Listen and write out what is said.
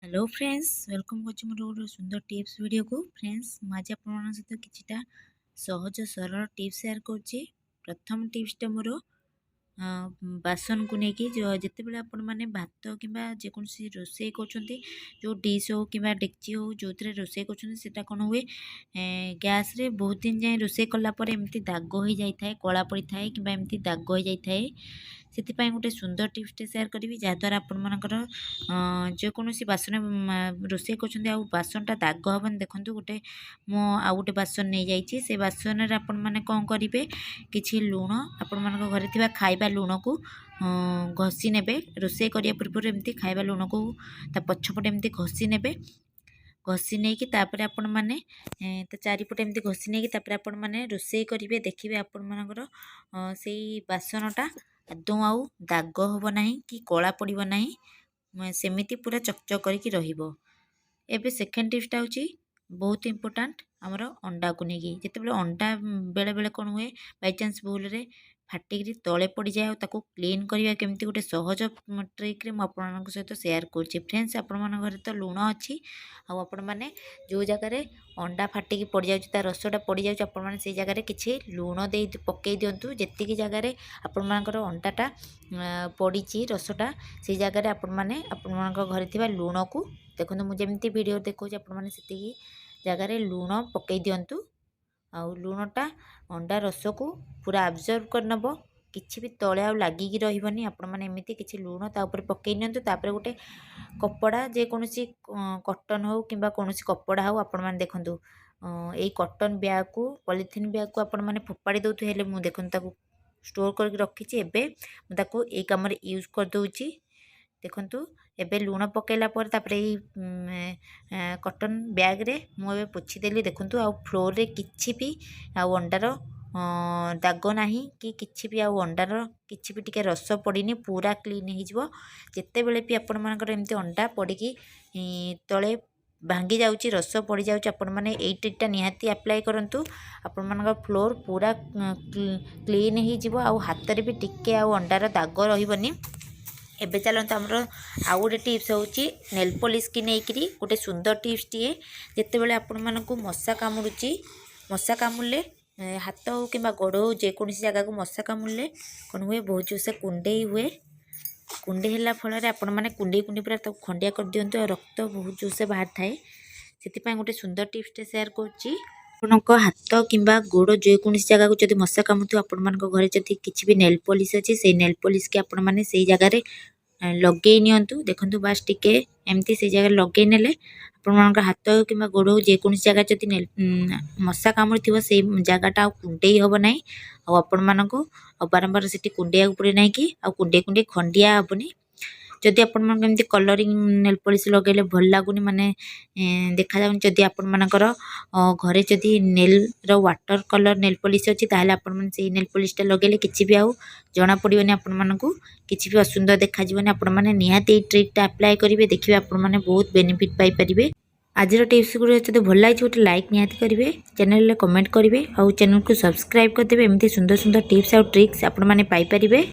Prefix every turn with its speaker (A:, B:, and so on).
A: Hello friends welcome कर मोर गोटे सुंदर टिप्स वीडियो को फ्रेंड्स आज आप सहित किछिटा सहज सरल टिप्स शेयर कर प्रथम टिप्सटा मोर बासन को लेकिन जिते बड़े आपण मैंने भात कि जेकोसी रोषे कर जो डिश हो कि डेक्ची हो जो थे रोषे कर कौन हुए गैस रे बहुत दिन जाए रोषे कलापर एमती दाग हो जाए कला पड़ी थाए कि एमती दाग हो जाए से गोटे सुंदर टिप्सटे सेयार करी जहाद्वारा आपर जेकोसी बासन रोषे कर बासनटा दाग हेनी देखो गोटे मो आउ गोटे बासन नहीं जाइए से बासन आपण मैंने कौन करेंगे कि लुण आपण घरे थी खाइबा लुण को घसी ने रोषे करिया पूर्व एमती खाइबा लुण को पछपटे एमती घसी ने घसी नहीं कि आपण मैंने चारिपटे एमती घसी नहीं कि आपण मैंने रोषे करेंगे देखिए आपण मानकर से बासनटा आदौ आउ दाग हम ना कि कला पड़ो ना सेमिति पूरा चकचक करके रहिबो। एबे सेकेंड टिप्सटा हूँ बहुत इंपोर्टाट आमर अंडा को लेकिन जिते अंडा बेले बेले कौन हुए बाई चान्स भूल रे फाटिकी तले पड़ जाए और क्लीन करवा केमती गोटे सहज ट्रिक्रे मुझे सहित सेयार कर फ्रेंड्स आपण घर तो लुण अच्छी आपण मैंने जो जगार अंडा फाटिकी पड़ जाए रसटा पड़ जाए आपण से जगह किसी लुण दे पकई दिंतु जी जगार आपर अंडाटा पड़ी रसटा से जगह आपण घरे थी लुण को देखो मुझे वीडियो देखो आपड़ी जगार लुण पकई दिंतु आउ लुणटा अंडा रस को पूरा अब्जर्व कर नब कि भी तले आ लगिकी रही आपण मैंने एमती किसी लुण तापर पकई नियंतु तापर गोटे कपड़ा जेकोसी कॉटन हो कि कौन कपड़ा हो आपण मैंने देखु यही कॉटन बैग को पॉलिथीन बैग को आपण मैंने फोपाड़ी दौते हेले मुझे देखो स्टोर करके रखी एबे मुझे कम यूज कर दूची देखु एबे लुण पकईला कॉटन बैग रे मुझे पोछीदेली देखु आ फ्लोर रे किछि भी आउ अंडार दाग नाही कि किछि भी आउ अंडार किछि भी टिके रस पड़नी पूरा क्लीन हो जिते बेले भी आपण मानकर एमती अंडा पड़ी तले भांगी जाउची रस पड़ जाउची आपण माने एई ट्रिकटा निहाती अप्लाई करंतु आपण मानकर फ्लोर पूरा क्लीन हो जिवो आउ हाथ रे भी टिके आउ अंडार दाग रहिबनी। एबे चलते आमर आउ गोटे टिप्स हूँ नेल पॉलिश की लेकिन गोटे सुंदर टिप्स टीए जिते बड़े आपण मानक मशा कामुड़ी मशा कामुड़े हाथ हो कि गोड़ हो जेकोसी जगह को मशा कामुड़े कौन हुए बहुत जोर से कुंडे हुए कुंडे होला फल आपण मैंने कुंडे कुंडे पूरा खंडिया कर दिंतु रक्त बहुत जोर से बाहर थाए से गोटे सुंदर टिप्सटे सेयार कर हाथ कि गोड़ जेकोसी जगह को जब मशा कामुथो आपण घरे जब किसी भी नेल पॉलिश अच्छी से नेल पॉलिश के आपण मैंने से जगह लगे नियंतु देखंतु बास टिके एमती से जगह लगे नेले आपण हाथ कि गोड़ हो जेकोसी जगह जब मशा कामुड़ी थी से जगहटा कुंडे हम ना आपण मानक बारंबार से कुंडे पड़े ना कि कुंडे कुंडे खंडिया हेनी जदि आपमती कलरिंग नेल पॉलिश लगे भल लगुनि माने देखा जाऊँ जदि आपर घरे जदि nail water colour nail polish अच्छी ताहले आपण से नेल पॉलिशटा लगे किसी भी आउ जना पड़ोनी आपण किसी भी असुंदर देखा आपण मैंने निहाती ट्रिकटा अप्लाई करेंगे देखिए आपण मैंने बहुत बेनिफिट पाइपर। आज टिप्स गुड़ जो भल लगी गोटे लाइक निहाती करेंगे चैनल कमेंट करेंगे और चैनल को सब्सक्राइब करदे एमती सुंदर सुंदर टिप्स और ट्रिक्स आपण मैंने पाइपर।